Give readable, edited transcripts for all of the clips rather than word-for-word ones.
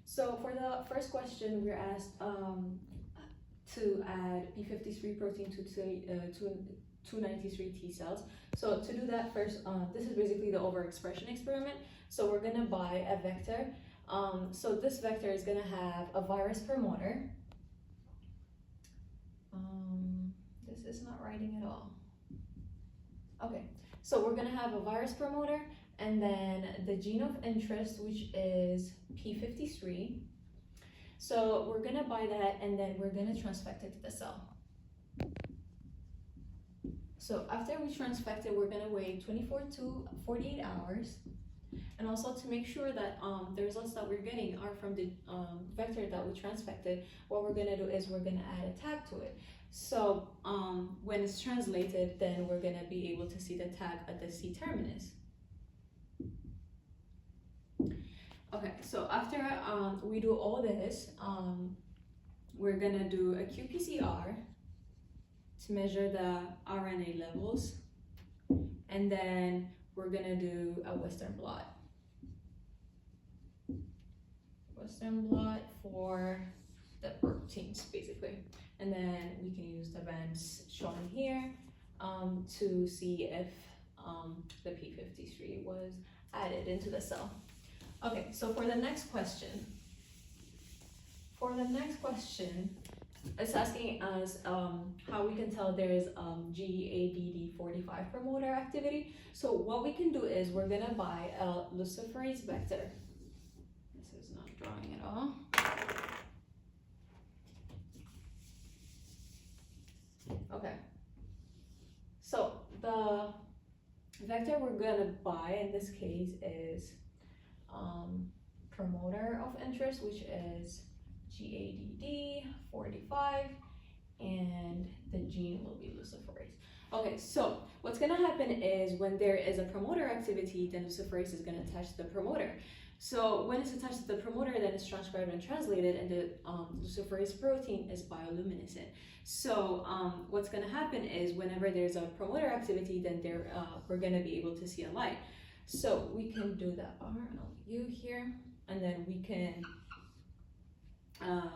So for the first question, we're asked to add p53 protein to 293 T cells. So to do that first, this is basically the overexpression experiment. So we're gonna buy a vector. So this vector is gonna have a virus promoter. This is not writing at all. Okay, so we're gonna have a virus promoter and then the gene of interest, which is p53. So we're gonna buy that and then we're gonna transfect it to the cell. So after we transfect it, we're gonna wait 24 to 48 hours. And also to make sure that the results that we're getting are from the vector that we transfected, what we're gonna do is we're gonna add a tag to it. So when it's translated, then we're gonna be able to see the tag at the C terminus. Okay, so after we do all this, we're gonna do a qPCR to measure the RNA levels, and then we're gonna do a Western blot. Western blot for the proteins, basically. And then we can use the bands shown here to see if the p53 was added into the cell. Okay, so for the next question, it's asking us how we can tell there is GADD45 promoter activity. So what we can do is we're gonna buy a luciferase vector. This is not drawing at all. Okay, so the vector we're gonna buy in this case is promoter of interest, which is GADD45, and the gene will be luciferase. Okay, so what's gonna happen is when there is a promoter activity, then luciferase is gonna attach to the promoter. So when it's attached to the promoter, then it's transcribed and translated, and the luciferase protein is bioluminescent. So what's gonna happen is whenever there's a promoter activity, then we're gonna be able to see a light. So we can do the RLU here, and then we can,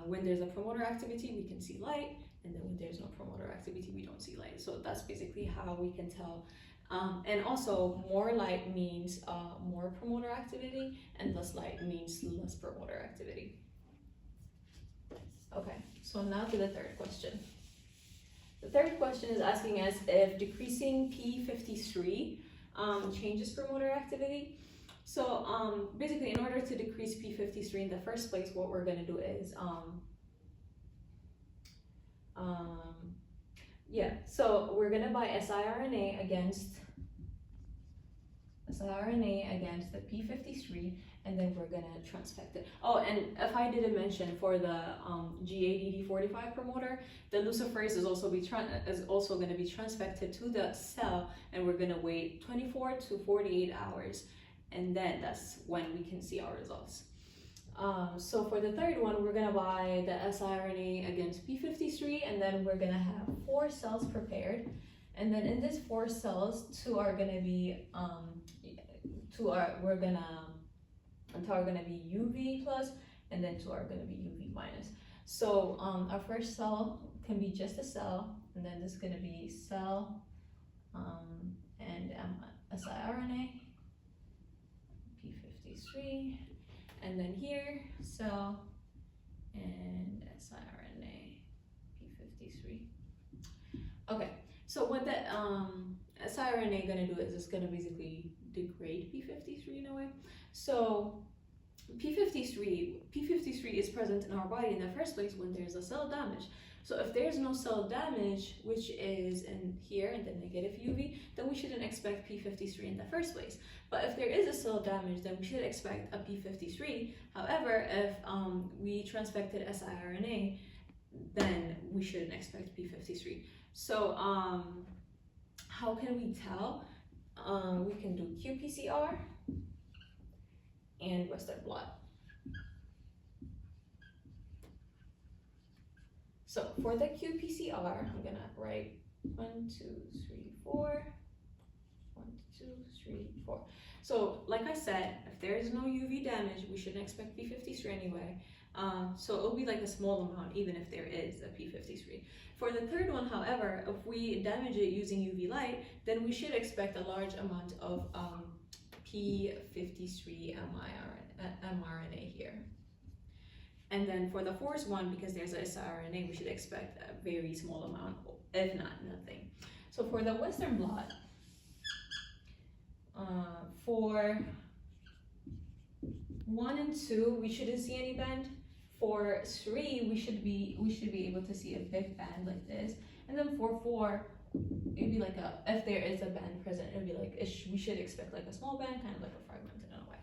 when there's a promoter activity, we can see light, and then when there's no promoter activity, we don't see light. So that's basically how we can tell. And also, more light means more promoter activity, and less light means less promoter activity. Okay, so now to the third question. The third question is asking us if decreasing p53 changes promoter activity. So basically, in order to decrease p53 in the first place, what we're going to do is so we're going to buy siRNA against the p53, and then we're going to transfect it. Oh, and if I didn't mention, for the GADD45 promoter, the luciferase is also going to be transfected to the cell, and we're going to wait 24 to 48 hours, and then that's when we can see our results. So for the third one, we're going to buy the siRNA against p53, and then we're going to have 4 cells prepared. And then in these 4 cells, 2 are going to be UV plus, and then 2 are going to be UV minus. So our first cell can be just a cell, and then this is going to be cell and siRNA p53, and then here cell and siRNA p53. Okay, so what the siRNA gonna do is it's gonna basically degrade p53 in a way. So p53 is present in our body in the first place when there's a cell damage. So if there's no cell damage, which is in here in the negative UV, then we shouldn't expect p53 in the first place. But if there is a cell damage, then we should expect a p53. However, if we transfected siRNA, then we shouldn't expect p53. So how can we tell? We can do qPCR and Western blot. So for the qPCR, I'm gonna write 1, 2, 3, 4. 1, 2, 3, 4. So like I said, if there is no UV damage, we shouldn't expect P53 anyway. So it'll be like a small amount, even if there is a P53. For the third one, however, if we damage it using UV light, then we should expect a large amount of P53 mRNA here. And then for the fourth one, because there's a siRNA, we should expect a very small amount, if not nothing. So for the Western blot, for 1 and 2, we shouldn't see any bend. For 3, we should be able to see a big bend like this. And then for 4, it'd be like if there is a bend present, it'd be like we should expect like a small bend, kind of like a fragment in a way.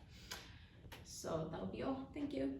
So that'll be all. Thank you.